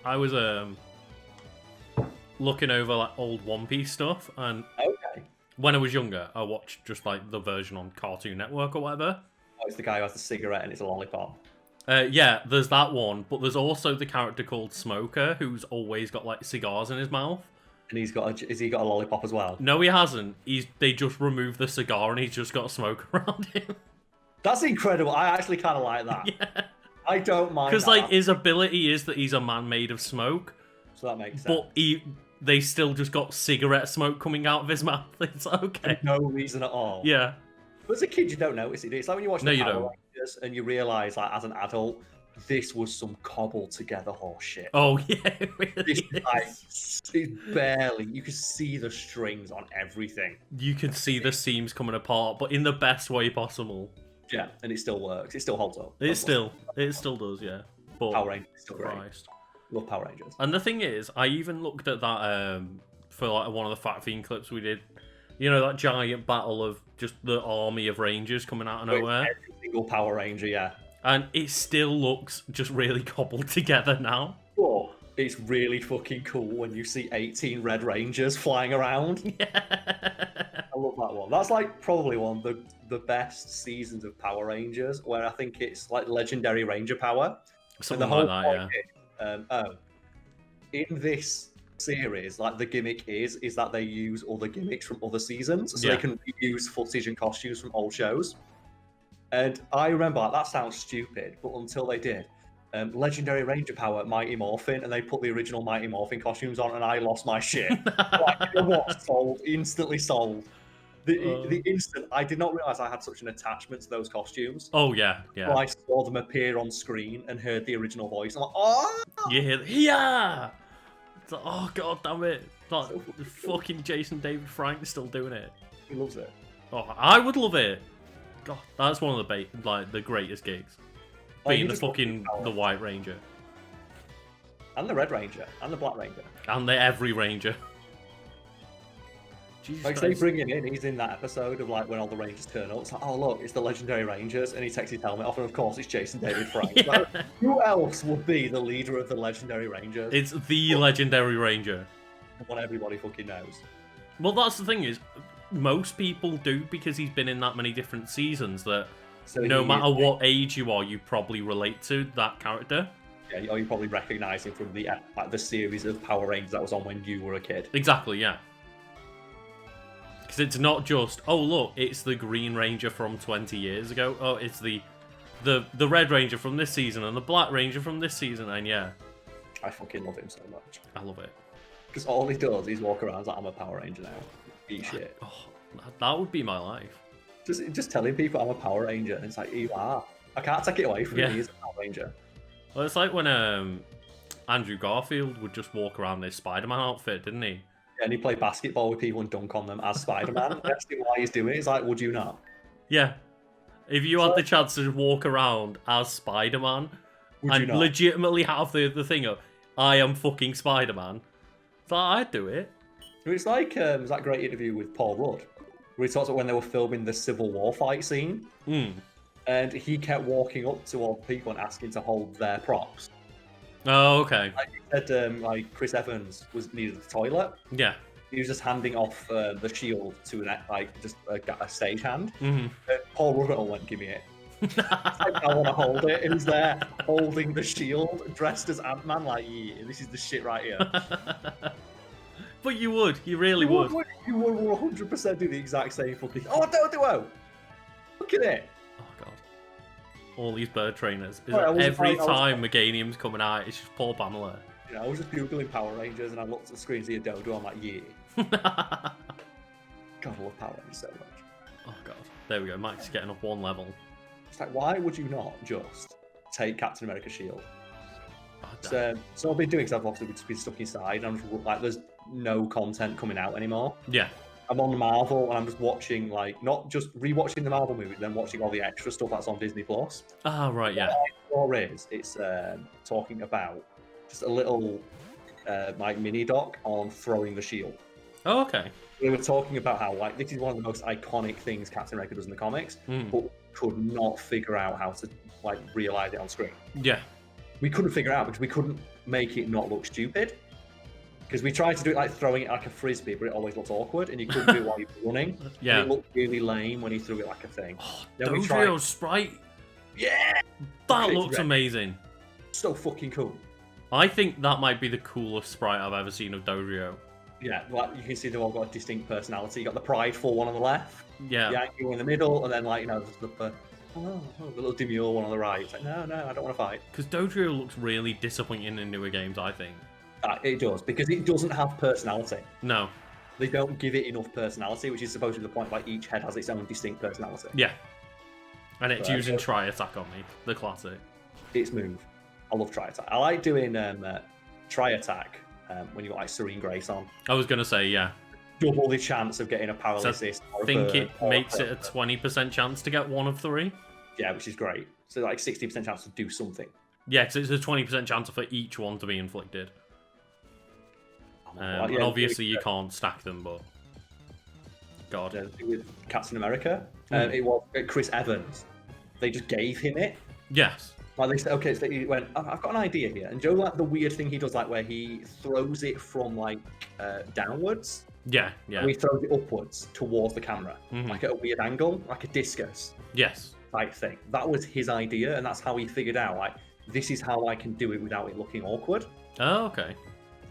I was looking over like old One Piece stuff, and Okay. when I was younger, I watched just like the version on Cartoon Network or whatever. Oh, it's the guy who has the cigarette and it's a lollipop. Yeah, there's that one, but there's also the character called Smoker, who's always got like cigars in his mouth. And has he got a lollipop as well? No, he hasn't. They just removed the cigar and he's just got a smoke around him. That's incredible. I actually kind of like that. Yeah. I don't mind Because that. like his ability is that he's a man made of smoke, So that makes sense. but they still just got cigarette smoke coming out of his mouth. It's okay. For no reason at all. Yeah. But as a kid, you don't notice it. It's like when you watch No, the you Power don't. Rangers and you realise, like, as an adult, this was some cobbled together horse shit. Oh yeah, it really This is. is like, it's barely. You can see the strings on everything. You can see the seams coming apart, but in the best way possible. Yeah, and it still works. It still holds up. It still does, yeah. But Power Rangers is still great. Christ. Love Power Rangers. And the thing is, I even looked at that for like one of the Fat Fiend clips we did. You know, that giant battle of just the army of Rangers coming out of nowhere. Every single Power Ranger, yeah. And it still looks just really cobbled together now. But it's really fucking cool when you see 18 Red Rangers flying around. Yeah. I love that one. That's like probably one of the best seasons of Power Rangers, where I think it's like Legendary Ranger Power. Something like that, yeah. In this series, like the gimmick is that they use other gimmicks from other seasons, so they can use footage and costumes from old shows. And I remember, like, that sounds stupid, but until they did, Legendary Ranger Power, Mighty Morphin, and they put the original Mighty Morphin costumes on, and I lost my shit. Like, you know what? Sold, instantly sold. The instant, I did not realize I had such an attachment to those costumes. Oh yeah, yeah. So I saw them appear on screen and heard the original voice. I'm like, oh! You hear, yeah. It's like, oh god damn it! Like, So fucking Jason David Frank still doing it. He loves it. Oh, I would love it. God, that's one of the greatest gigs. Like, Being you the just love fucking Power. the White Ranger And the Red Ranger. And the Black Ranger. and the every Ranger. Jesus Like, they Christ. bring him in, he's in that episode of, like, when all the Rangers turn up. It's like, oh, look, it's the Legendary Rangers. And he takes his helmet off, and of course, it's Jason David Frank. Yeah. Like, who else would be the leader of the Legendary Rangers? It's the Legendary Ranger. What everybody fucking knows. Well, that's the thing is, most people do because he's been in that many different seasons that So no he- matter what age you are, you probably relate to that character. Yeah, or you probably recognise him from the series of Power Rangers that was on when you were a kid. Exactly, yeah. Because it's not just, oh look, it's the Green Ranger from 20 years ago. Oh, it's the Red Ranger from this season and the Black Ranger from this season, and yeah, I fucking love him so much. I love it. Because all he does is walk around like, I'm a Power Ranger now. Eat shit. Oh, that would be my life. Just telling people I'm a Power Ranger, and it's like, you are. I can't take it away from Yeah. you, he's a Power Ranger. Well, it's like when Andrew Garfield would just walk around in his Spider-Man outfit, didn't he? And he played basketball with people and dunk on them as Spider-Man. That's why he's doing it. It's like, would you not? Yeah. If you had the chance to walk around as Spider-Man Would you and not? legitimately have the thing of, I am fucking Spider-Man, so I'd do it. It's like there's that great interview with Paul Rudd, where he talks about when they were filming the Civil War fight scene, and he kept walking up to all the people and asking to hold their props. Oh, okay. Like he said, like Chris Evans needed the toilet. Yeah. He was just handing off the shield to a stagehand. Mm-hmm. And Paul Rudd went, "Give me it." Like, I want to hold it. And he's there holding the shield, dressed as Ant-Man. Like, yeah, this is the shit right here. But you would. You really would. You would 100% do the exact same fucking. Oh, do. Look at it. Oh, God. All these bird trainers. Right, Every time Meganium's coming out, it's just poor Pamela. You know, I was just Googling Power Rangers and I looked at the screen and see a dodo. I'm like, yeah. Oh, God, I love Power Rangers so much. God. There we go. Mike's getting up one level. It's like, why would you not just take Captain America's shield? Oh, So I've been doing, because I've obviously just been stuck inside, and I'm just like, there's no content coming out anymore. yeah. I'm on Marvel, and I'm just watching, like, not just rewatching the Marvel movies, then watching all the extra stuff that's on Disney Plus. Ah, right, yeah. Or it's talking about just a little like mini doc on throwing the shield. Oh, okay. They were talking about how, like, this is one of the most iconic things Captain America does in the comics, but could not figure out how to, like, realize it on screen. Yeah. we couldn't figure it out because we couldn't make it not look stupid. Because we tried to do it like throwing it like a frisbee, but it always looks awkward, and you couldn't do it while you were running. Yeah. And it looked really lame when he threw it like a thing. Oh, Then we Dodrio's sprite. Yeah! That looks amazing. So fucking cool. I think that might be the coolest sprite I've ever seen of Dodrio. Yeah, like you can see they've all got a distinct personality. You got the prideful one on the left, Yeah. the angry one in the middle, and then like, you know, the little demure one on the right. It's like, no, I don't want to fight. Because Dodrio looks really disappointing in newer games, I think. It does, because it doesn't have personality. No. They don't give it enough personality, which is supposed to be the point, like each head has its own distinct personality. Yeah. And it's But, using Tri Attack on me, the classic. It's move. I love Tri Attack. I like doing Tri Attack when you got like Serene Grace on. I was going to say, yeah. Double the chance of getting a paralysis. I think it makes it a 20% chance to get 1 of 3. Yeah, which is great. So like 60% chance to do something. Yeah, because it's a 20% chance for each one to be inflicted. And obviously you can't stack them, but... God. With Captain America, it was Chris Evans. They just gave him it. Yes. Like they said, okay, so he went, I've got an idea here. And Joe, like the weird thing he does, like where he throws it from like downwards. Yeah. And he throws it upwards towards the camera, like at a weird angle, like a discus. Yes. Type thing. That was his idea, and that's how he figured out, like, this is how I can do it without it looking awkward. Oh, okay.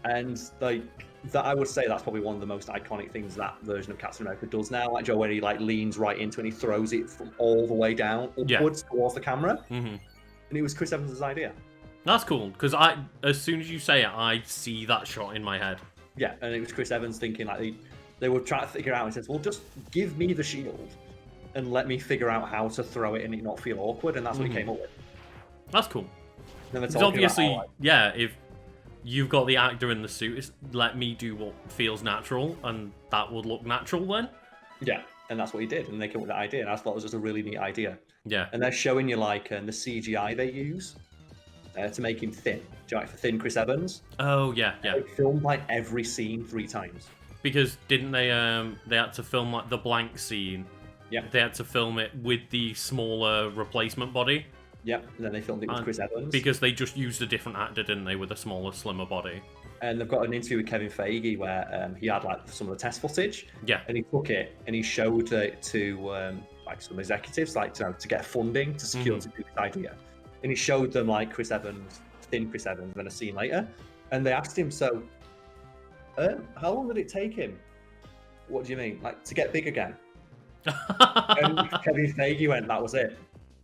And like that, I would say that's probably one of the most iconic things that version of Captain America does now. Like Joe, where he like leans right into it and he throws it from all the way down upwards towards the camera. And it was Chris Evans' idea. That's cool, because as soon as you say it, I see that shot in my head. Yeah, and it was Chris Evans thinking like they were trying to figure out. He says, "Well, just give me the shield and let me figure out how to throw it and it not feel awkward." And that's what he came up with. That's cool. Because obviously, yeah, if you've got the actor in the suit, it's let me do what feels natural, and that would look natural then. Yeah, and that's what he did, and they came up with that idea, and I thought it was just a really neat idea. Yeah. And they're showing you like the CGI they use to make him thin. Do you like for thin Chris Evans? Oh yeah. They filmed like every scene 3 times. Because didn't they had to film like the blank scene? Yeah. They had to film it with the smaller replacement body. Yep, and then they filmed it with Chris Evans. Because they just used a different actor, didn't they, with a smaller, slimmer body. And they've got an interview with Kevin Feige where he had like some of the test footage. Yeah. And he took it and he showed it to like some executives, like to get funding to secure to do this idea. And he showed them like Chris Evans, thin Chris Evans, and a scene later. And they asked him, so, how long did it take him? What do you mean? Like to get big again? And Kevin Feige went, that was it.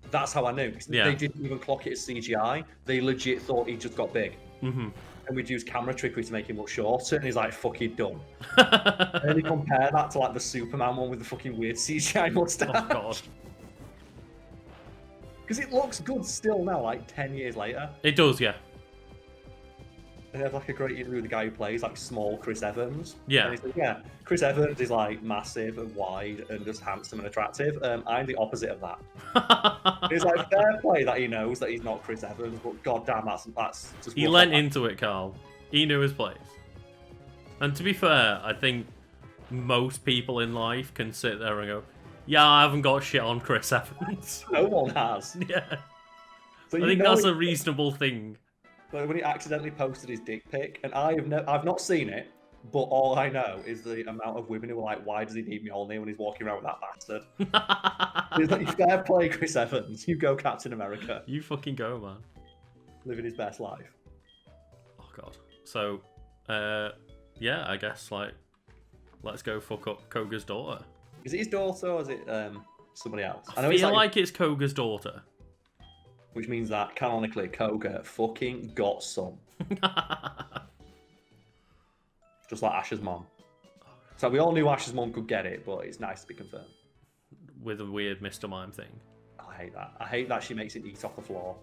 That's how I knew. They didn't even clock it as CGI. They legit thought he just got big. And we'd use camera trickery to make him look shorter, and he's like, fucking done. And then he compared that to like the Superman one with the fucking weird CGI mustache. Oh, God. Because it looks good still now, like 10 years later. It does, yeah. And they have like a great interview with the guy who plays like small Chris Evans. Yeah. And he's like, yeah, Chris Evans is like massive and wide and just handsome and attractive. I'm the opposite of that. It's like fair play that he knows that he's not Chris Evans, but goddamn, that's just. He lent into it, Karl. He knew his place. And to be fair, I think most people in life can sit there and go, yeah, I haven't got shit on Chris Evans. No one has. Yeah. So I think that's a reasonable thing. But when he accidentally posted his dick pic, and I've not seen it, but all I know is the amount of women who were like, "Why does he need me all day when he's walking around with that bastard?" It's like, fair play, Chris Evans. You go, Captain America. You fucking go, man. Living his best life. Oh God. So, yeah, I guess like, let's go fuck up Koga's daughter. Is it his daughter or is it somebody else? I feel like it's Koga's daughter. Which means that, canonically, Koga fucking got some. Just like Ash's mom. So we all knew Ash's mom could get it, but it's nice to be confirmed. With a weird Mr. Mime thing. I hate that. I hate that she makes it eat off the floor.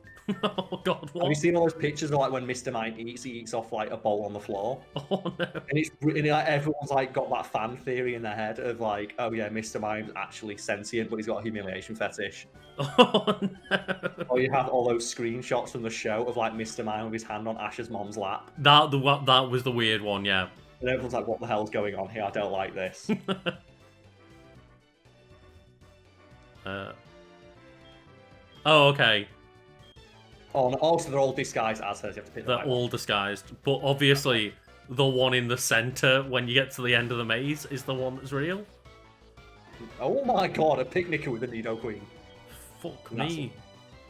Oh God, what? Have you seen all those pictures of like when Mr. Mime eats, he eats off like a bowl on the floor? Oh no. And like everyone's like got that fan theory in their head of like, oh yeah, Mr. Mime's actually sentient, but he's got a humiliation fetish. Oh no. Or you have all those screenshots from the show of like Mr. Mime with his hand on Ash's mom's lap. That was the weird one, yeah. And everyone's like, what the hell's going on here? I don't like this. Oh, okay. Oh, and also they're all disguised as her. So you have to pick the They're right all one. disguised, but obviously the one in the center when you get to the end of the maze is the one that's real. Oh my god, a picnicker with a Nidoqueen. Fuck That's me.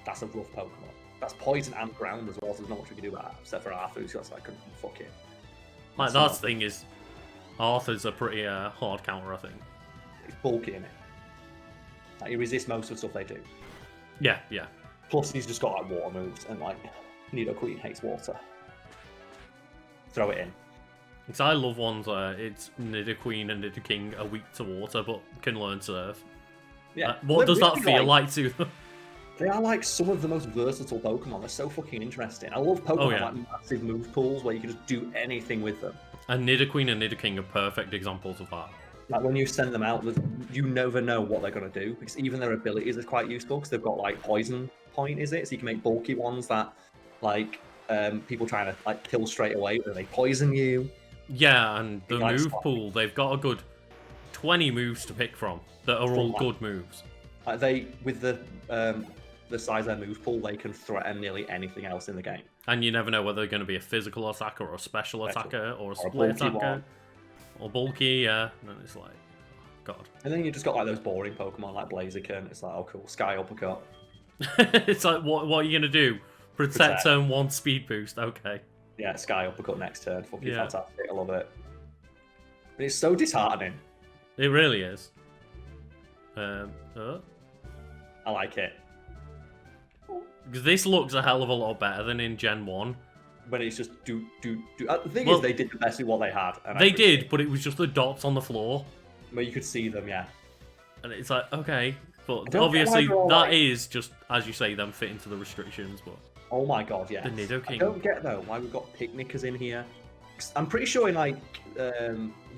That's a rough Pokemon. That's poison and ground as well, so there's not much we can do about that, except for Arthur, so that's like, fuck it. Like, that's the thing is, Arthur's a pretty hard counter, I think. It's bulky, innit? Like, he resists most of the stuff they do. Yeah, yeah. Plus, he's just got like water moves, and like Nidoqueen hates water. Throw it in. Because I love ones where it's Nidoqueen and Nidoking are weak to water, but can learn Surf. Yeah. What does that really, feel like to them? They are like some of the most versatile Pokemon. They're so fucking interesting. I love Pokemon like massive move pools where you can just do anything with them. And Nidoqueen and Nidoking are perfect examples of that. Like when you send them out, you never know what they're going to do, because even their abilities are quite useful, because they've got like poison point, is it? So you can make bulky ones that like people trying to like kill straight away, but they poison you. Yeah, and the like move pool, they've got a good 20 moves to pick from that are all good moves. Like with the size of their move pool, they can threaten nearly anything else in the game. And you never know whether they're going to be a physical attacker or a special attacker or a split attacker. One. Or bulky, yeah. And then it's like, God. And then you just got like those boring Pokemon like Blaziken. It's like, oh cool, Sky Uppercut. It's like, what are you going to do? Protect turn 1 speed boost, okay. Yeah, Sky Uppercut next turn. Fucking fantastic, I love it. But it's so disheartening. It really is. I like it. Because this looks a hell of a lot better than in Gen 1. When it's just do. The thing is, they did the best with what they had. And they did, but it was just the dots on the floor. Where you could see them, yeah. And it's like, okay. But obviously, that is just, as you say, them fit into the restrictions. But oh my god, yeah. The Nidoking. I don't get, though, why we've got picnickers in here. I'm pretty sure in, like,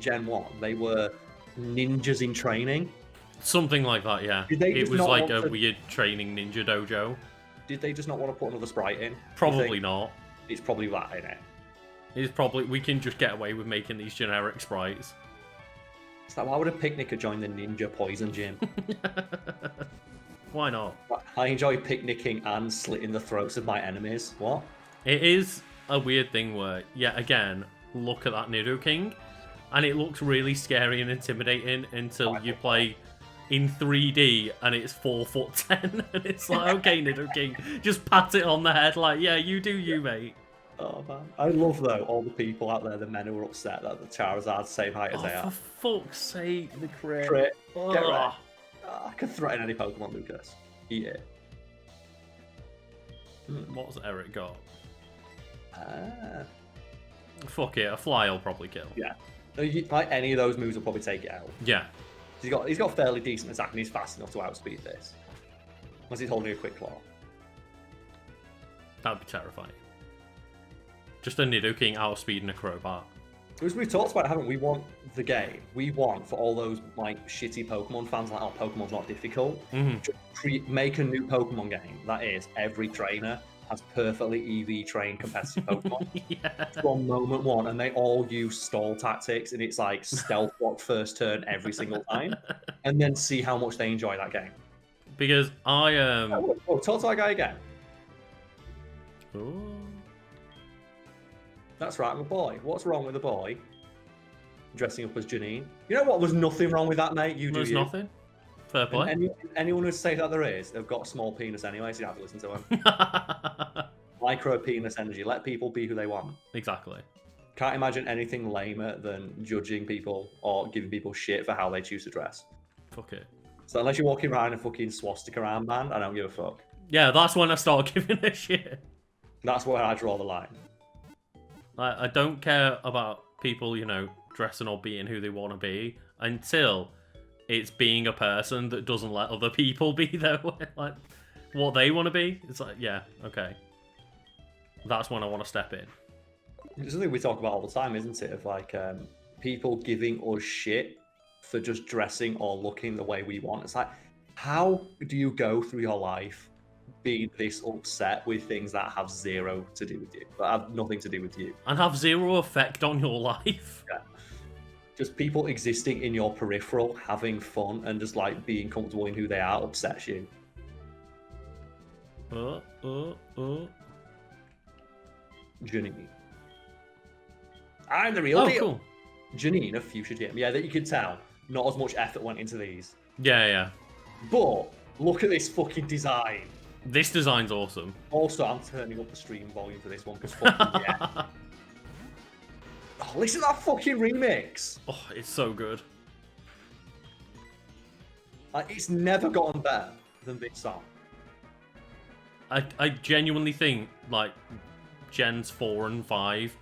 Gen 1, they were ninjas in training. Something like that, yeah. It was like a weird training ninja dojo. Did they just not want to put another sprite in? Probably not. It's probably that, in it. It's probably, we can just get away with making these generic sprites. It's like, why would a picnicker join the ninja poison gym? Why not? I enjoy picnicking and slitting the throats of my enemies. What? It is a weird thing where, yeah, again, look at that Nidoking, and it looks really scary and intimidating until you play in 3D and it's 4'10", and it's like, okay, Nidoking, just pat it on the head like, yeah, you do you, mate. Oh man, I love though all the people out there, the men who are upset that the Charizard's same height as they are. For fuck's sake, the crit. Get right. I could threaten any Pokemon, Lucas. Eat it. What's Eric got? Fuck it, a fly will probably kill. Yeah. Like any of those moves will probably take it out. Yeah. He's got fairly decent attack and he's fast enough to outspeed this. Unless he's holding a quick claw. That'd be terrifying. Just a Nidoking outspeeding a Crobat. Because we've talked about it, haven't we? Want the game. We want for all those like shitty Pokemon fans like, oh, Pokemon's not difficult. Just make a new Pokemon game that is every trainer has perfectly EV trained competitive Pokemon from moment one, and they all use stall tactics, and it's like stealth block first turn every single time, and then see how much they enjoy that game. Because I talk to that guy again. Ooh. That's right, I'm a boy. What's wrong with a boy dressing up as Janine? You know what? There's nothing wrong with that, mate. There's nothing. Fair play. Anyone who say that there is, they've got a small penis anyway, so you have to listen to them. Micro penis energy. Let people be who they want. Exactly. Can't imagine anything lamer than judging people or giving people shit for how they choose to dress. Fuck it. So unless you're walking around in a fucking swastika armband, I don't give a fuck. Yeah, that's when I start giving a shit. That's where I draw the line. I don't care about people, you know, dressing or being who they want to be until it's being a person that doesn't let other people be their way, like what they want to be. It's like, yeah, okay. That's when I want to step in. It's something we talk about all the time, isn't it? Of like people giving us shit for just dressing or looking the way we want. It's like, how do you go through your life being this upset with things that have zero to do with you, that have nothing to do with you, and have zero effect on your life? Yeah. Just people existing in your peripheral, having fun, and just like being comfortable in who they are upsets you. Janine. I'm the real Oh, deal. cool. Janine of Future Gym. Yeah, that you could tell. Not as much effort went into these. Yeah, yeah. But look at this fucking design. This design's awesome. Also, I'm turning up the stream volume for this one because fucking yeah. Oh, listen to that fucking remix. Oh, it's so good. Like, it's never gotten better than this song. I genuinely think, like, Gens 4 and 5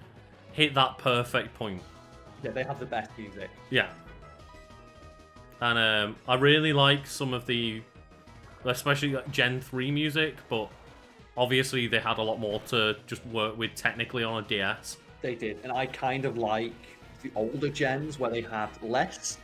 hit that perfect point. Yeah, they have the best music. Yeah. And I really like some of the, especially like Gen 3 music, but obviously they had a lot more to just work with technically on a DS. They did, and I kind of like the older gens where they had less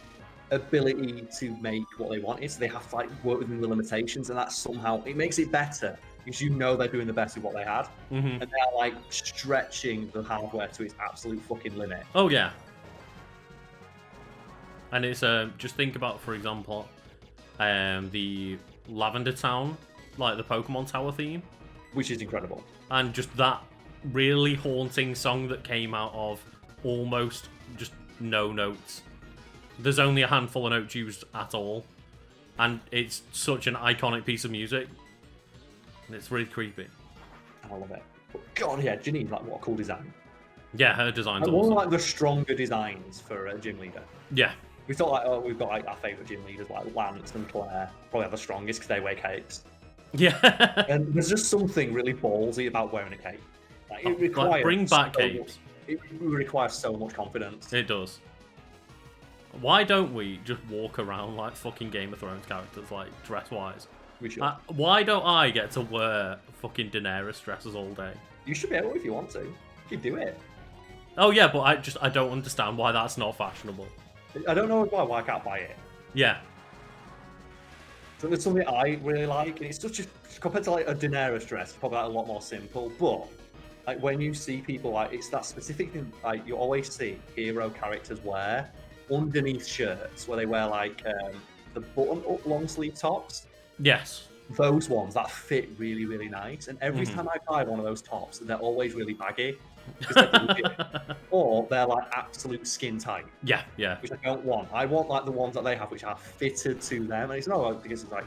ability to make what they wanted, so they have to like work within the limitations, and that somehow it makes it better because you know they're doing the best with what they had, and they're like stretching the hardware to its absolute fucking limit. Oh yeah. And it's just think about, for example, the Lavender Town, like the Pokemon Tower theme, which is incredible, and just that really haunting song that came out of almost just no notes. There's only a handful of notes used at all, and it's such an iconic piece of music, and it's really creepy. I love it. But God, yeah, Janine, like what a cool design. Yeah, her design's One awesome. of like the stronger designs for a gym leader. Yeah. We thought like, oh, we've got like our favourite gym leaders like Lance and Claire, probably have the strongest because they wear capes. Yeah. And there's just something really ballsy about wearing a cape. Like, it requires like, bring back capes. It requires so much confidence. It does. Why don't we just walk around like fucking Game of Thrones characters, like dress-wise? We should. Why don't I get to wear fucking Daenerys dresses all day? You should be able if you want to. You can do it. Oh yeah, but I don't understand why that's not fashionable. I don't know why I can't buy it. Yeah. So there's something I really like, and it's just compared to like a Daenerys dress, probably like a lot more simple. But like when you see people like it's that specific thing like you always see hero characters wear underneath shirts where they wear like the button-up long sleeve tops. Yes. Those ones that fit really, really nice. And every time I buy one of those tops, they're always really baggy. Or they're like absolute skin tight. Yeah, yeah. Which I don't want. I want like the ones that they have which are fitted to them. And it's not because it's like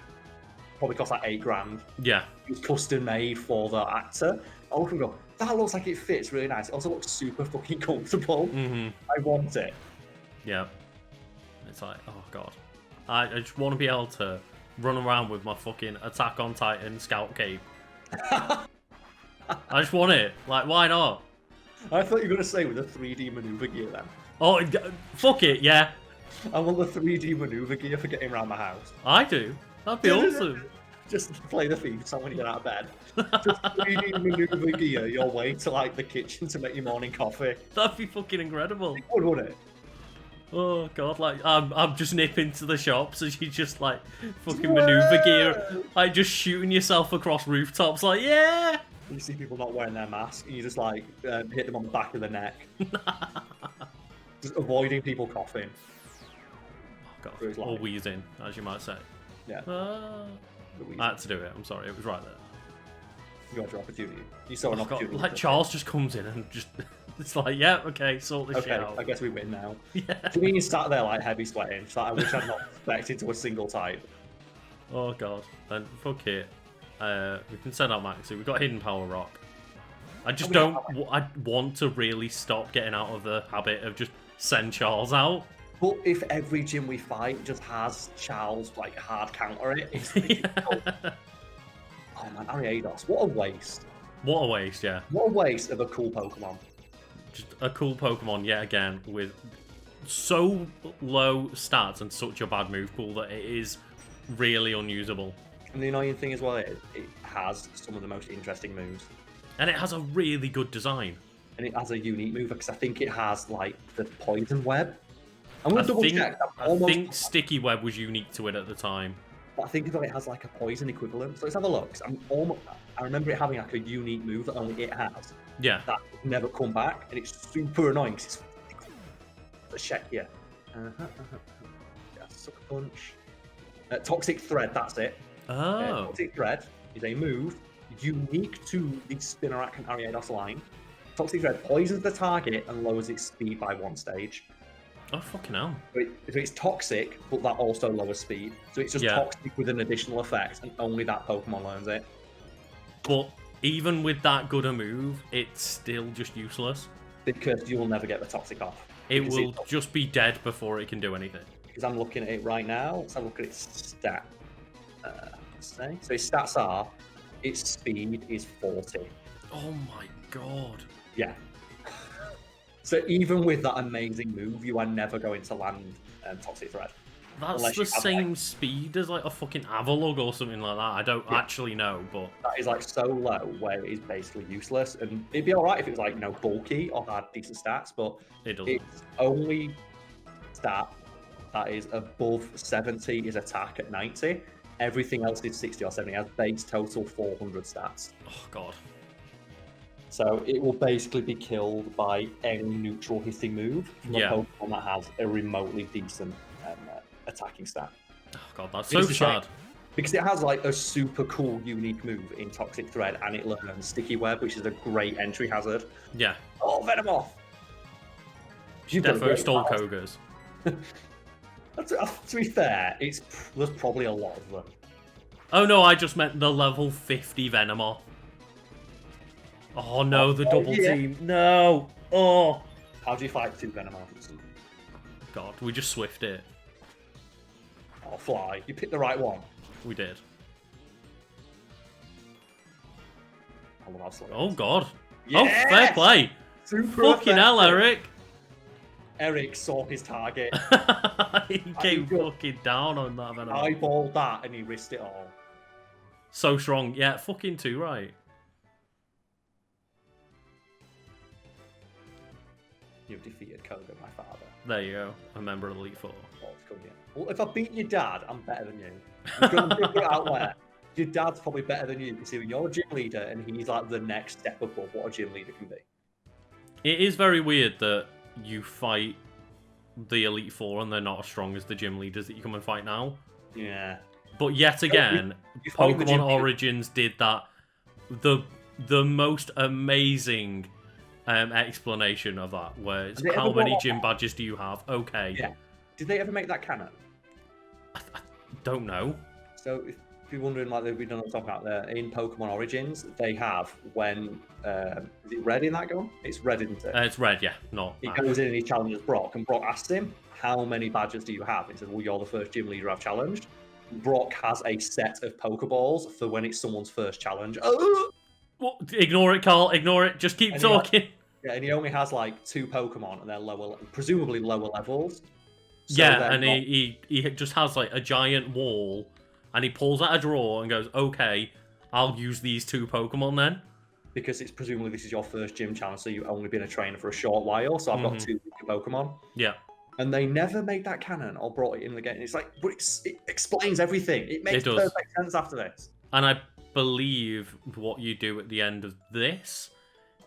probably cost like $8,000. Yeah. It was custom made for the actor. I look and go, that looks like it fits really nice. It also looks super fucking comfortable. I want it. Yeah. It's like, oh god. I just want to be able to run around with my fucking Attack on Titan scout cape. I just want it. Like, why not? I thought you were going to say with the 3D maneuver gear then. Oh, fuck it, yeah. I want the 3D maneuver gear for getting around my house. I do. That'd be awesome. Just play the theme song when you get out of bed. Just 3D maneuver gear your way to like the kitchen to make your morning coffee. That'd be fucking incredible. It would, wouldn't it? Oh god, like I'm just nipping to the shops as you just like fucking maneuver gear, like just shooting yourself across rooftops, like yeah. You see people not wearing their mask, and you just like hit them on the back of the neck, just avoiding people coughing. Oh god, or wheezing, as you might say. Yeah. I had to do it. I'm sorry, it was right there. You got your opportunity. You saw an opportunity. Like Charles just comes in and just. It's like, yeah, okay, sort this shit out. I guess we win now. Yeah. Do you mean you sat there like heavy sweating? So I wish I'd not expected to a single type. Oh god, and fuck it. We can send out Maxi. We've got Hidden Power Rock. I just don't. I want to really stop getting out of the habit of just send Charles out. But if every gym we fight just has Charles like hard counter it, it's oh man, Ariados, what a waste. What a waste, yeah. What a waste of a cool Pokemon. Just a cool Pokemon yet again with so low stats and such a bad move pool that it is really unusable. And the annoying thing as well is it has some of the most interesting moves. And it has a really good design. And it has a unique move because I think it has like the poison web. I'm gonna double check. I think Sticky Web was unique to it at the time. But I think that it has like a poison equivalent. So let's have a look. I remember it having like a unique move that only it has. Yeah. That would never come back, and it's super annoying because it's. Let's check here. Yeah, Sucker Punch. Toxic Thread, that's it. Oh. Toxic Thread is a move unique to the Spinarak and Ariados line. Toxic Thread poisons the target and lowers its speed by 1 stage. Oh, fucking hell. So it's toxic, but that also lowers speed. So it's just toxic with an additional effect, and only that Pokemon learns it. But even with that good a move, it's still just useless. Because you will never get the toxic off. It will just be dead before it can do anything. Because I'm looking at it right now. Let's have a look at its stat. So its stats are, its speed is 40. Oh my god. Yeah. So even with that amazing move, you are never going to land Toxic Thread. That's the same speed as like a fucking Avalugg or something like that. I don't actually know, but that is like so low where it is basically useless. And it'd be alright if it was like, you know, bulky or had decent stats, but its only stat that is above 70 is attack at 90. Everything else is 60 or 70. It has base total 400 stats. Oh god. So it will basically be killed by any neutral hitting move from a Pokemon that has a remotely decent attacking stat. Oh god, that's so sad. Because it has like a super cool, unique move in Toxic Thread, and it learns Sticky Web, which is a great entry hazard. Yeah. Oh, Venomoth! Defo stole Koga's. To be fair, there's probably a lot of them. Oh no, I just meant the level 50 Venomoth. Oh no, the double team. No! Oh! How do you fight 2 Venomoths? God, we just Swift it. Oh, Fly. You picked the right one. We did. I love how slow Oh god. Yes! Oh, fair play! Fucking hell, Eric! Eric saw his target. He came fucking down on that Venomoth. Eyeballed that and he risked it all. So strong. Yeah, fucking 2 right. You've defeated Koga, my father. There you go. A member of Elite Four. Well, if I beat your dad, I'm better than you. I'm going to put it out there. Your dad's probably better than you, considering you're a gym leader and he's like the next step above what a gym leader can be. It is very weird that you fight the Elite Four and they're not as strong as the gym leaders that you come and fight now. Yeah. But yet again, Pokemon Origins did that. The most amazing explanation of that, where it's how many gym badges do you have? Okay. Yeah. Did they ever make that canon? I don't know. So if you're wondering, like we don't talk about there in Pokemon Origins, they have when is it Red in that game? It's Red, isn't it? It's Red, yeah. No. He goes in and he challenges Brock, and Brock asks him, "How many badges do you have?" He says, "Well, you're the first gym leader I've challenged." Brock has a set of Pokeballs for when it's someone's first challenge. Well, ignore it, Karl. Ignore it. Just keep talking. And he only has like 2 Pokemon, and they're presumably lower levels. So yeah, and he just has like a giant wall, and he pulls out a drawer and goes, "Okay, I'll use these 2 Pokemon then." Because it's presumably this is your first gym challenge, so you've only been a trainer for a short while. So I've got 2 Pokemon. Yeah. And they never made that canon or brought it in the game. It's like, but it explains everything. It makes perfect sense after this. And I believe what you do at the end of this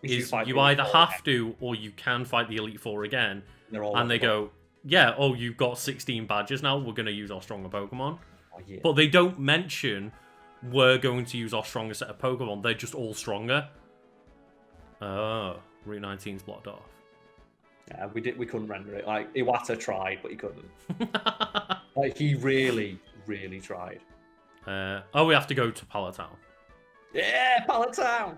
is you either have to or you can fight the Elite Four again. And they go, yeah, oh, you've got 16 badges now. We're going to use our stronger Pokemon. Oh, yeah. But they don't mention we're going to use our stronger set of Pokemon. They're just all stronger. Oh, Route 19's blocked off. Yeah, we couldn't render it. Like Iwata tried, but he couldn't. Like he really, really tried. We have to go to Pallet Town. Yeah, Pallet Town.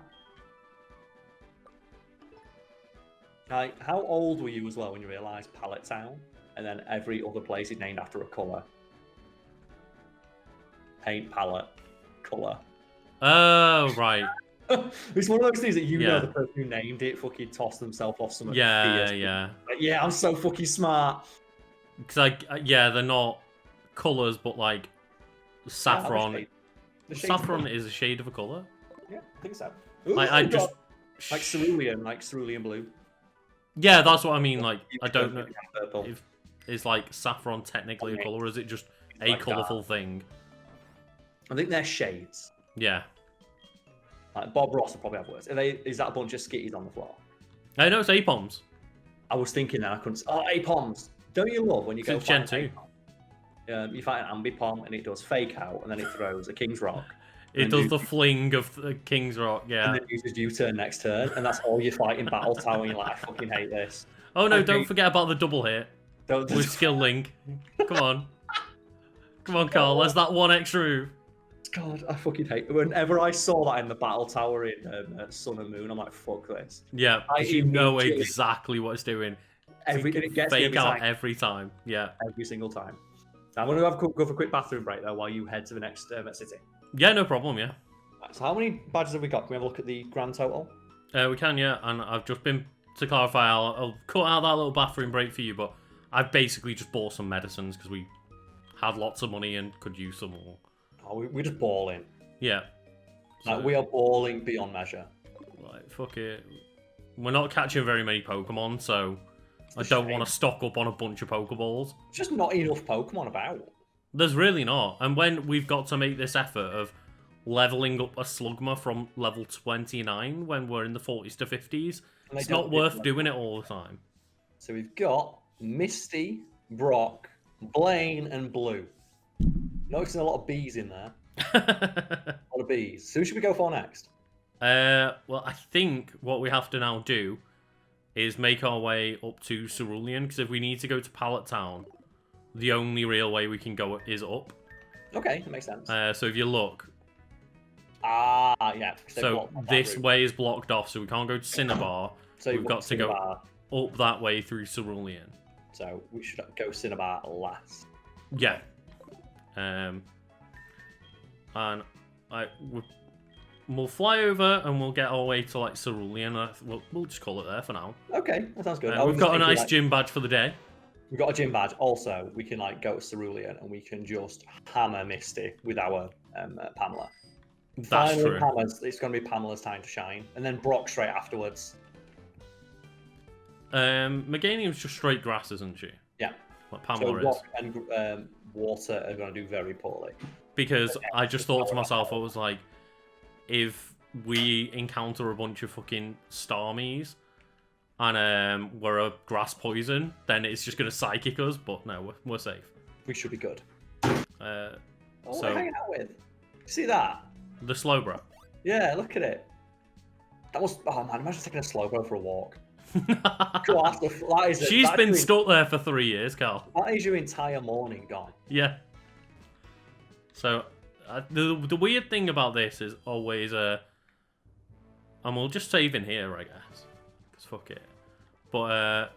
Like, how old were you as well when you realised Pallet Town, and then every other place is named after a colour? Paint palette, colour. Oh, right. It's one of those things that you know the person who named it fucking tossed themselves off something. Yeah. Like, yeah, I'm so fucking smart. Because they're not colours, but like saffron. Saffron is a shade of a colour. Yeah, I think so. Like cerulean blue. Yeah, that's what I mean. Like, I don't know if is like saffron technically a colour, or is it just a colourful thing? I think they're shades. Yeah. Like Bob Ross will probably have words. Is that a bunch of skitties on the floor? I know it's Apoms. I was thinking that I couldn't. Oh, Apoms! Don't you love when you go Gen 2? You fight an Ambipom and it does fake out and then it throws a King's Rock. It does the fling of the King's Rock, yeah. And then uses U-turn next turn, and that's all you fight in Battle Tower, and you're like, I fucking hate this. Oh no, don't forget about the double hit with Skill Link. Come on. Come on, Karl, there's that one extra move. God, I fucking hate it. Whenever I saw that in the Battle Tower in Sun and Moon, I'm like, fuck this. Yeah, you know exactly what it's doing. It gets fake out every time. Yeah. Every single time. I'm going to go for a quick bathroom break, though, while you head to the next city. Yeah, no problem, yeah. Right, so how many badges have we got? Can we have a look at the grand total? We can, yeah. And I've just been, to clarify, I'll cut out that little bathroom break for you, but I've basically just bought some medicines because we had lots of money and could use some more. Oh, we're just balling. Yeah. Like, we are balling beyond measure. Like, fuck it. We're not catching very many Pokemon, so I don't want to stock up on a bunch of Pokeballs. There's just not enough Pokemon about. There's really not. And when we've got to make this effort of leveling up a Slugma from level 29 when we're in the 40s to 50s, it's not worth doing it all the time. So we've got Misty, Brock, Blaine, and Blue. Noticing a lot of bees in there. A lot of bees. So who should we go for next? Well, I think what we have to now do is make our way up to Cerulean, because if we need to go to Pallet Town, the only real way we can go is up. Okay, that makes sense. So if you look... yeah. So this way is blocked off, so we can't go to Cinnabar. So we've got to go up that way through Cerulean. So we should go Cinnabar last. Yeah. And we'll fly over and we'll get our way to like Cerulean. We'll just call it there for now. Okay, that sounds good. We've got a nice gym badge for the day. We've got a gym badge. Also, we can like go to Cerulean and we can just hammer Misty with our Pamela. That's true. It's going to be Pamela's time to shine, and then Brock straight afterwards. Meganium's just straight grass, isn't she? Yeah. Like Pamela is. Rock and Water are going to do very poorly. Because I just thought to myself, I was like, if we encounter a bunch of fucking Starmies and we're a grass poison, then it's just going to psychic us, but no, we're safe. We should be good. So what are we hanging out with? See that? The Slowbro. Yeah, look at it. That was... Oh man, imagine taking a Slowbro for a walk. She's been stuck there for 3 years, Karl. That is your entire morning gone. Yeah. So, the weird thing about this is always, and we'll just save in here, I guess. Because fuck it. But,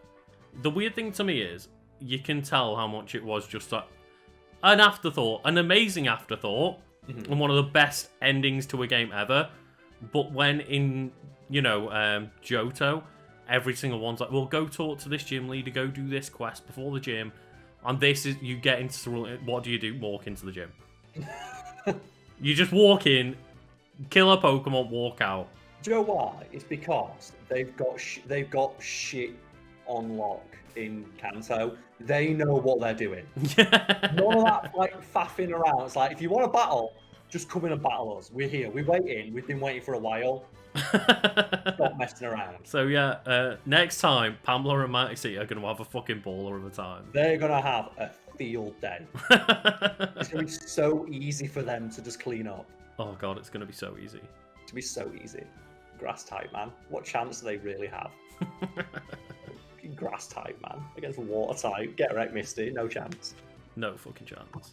the weird thing to me is, you can tell how much it was just an afterthought, an amazing afterthought, and one of the best endings to a game ever. But when in, Johto, every single one's like, well, go talk to this gym leader, go do this quest before the gym. And this is, you get into Cerulean, what do? Walk into the gym. You just walk in, kill a Pokemon, walk out. Do you know why? It's because they've got shit on lock in Kanto. They know what they're doing. None of that like faffing around. It's like, if you want to battle, just come in and battle us. We're here. We're waiting. We've been waiting for a while. Stop messing around. So yeah, next time Pamela and Maxie are gonna have a fucking baller of a time. They're gonna have a field day. It's gonna be so easy for them to just clean up. Oh god, it's gonna be so easy. It's gonna be so easy. Grass type, man. What chance do they really have? Grass type, man, against water type. Get wrecked, Misty. No chance. No fucking chance.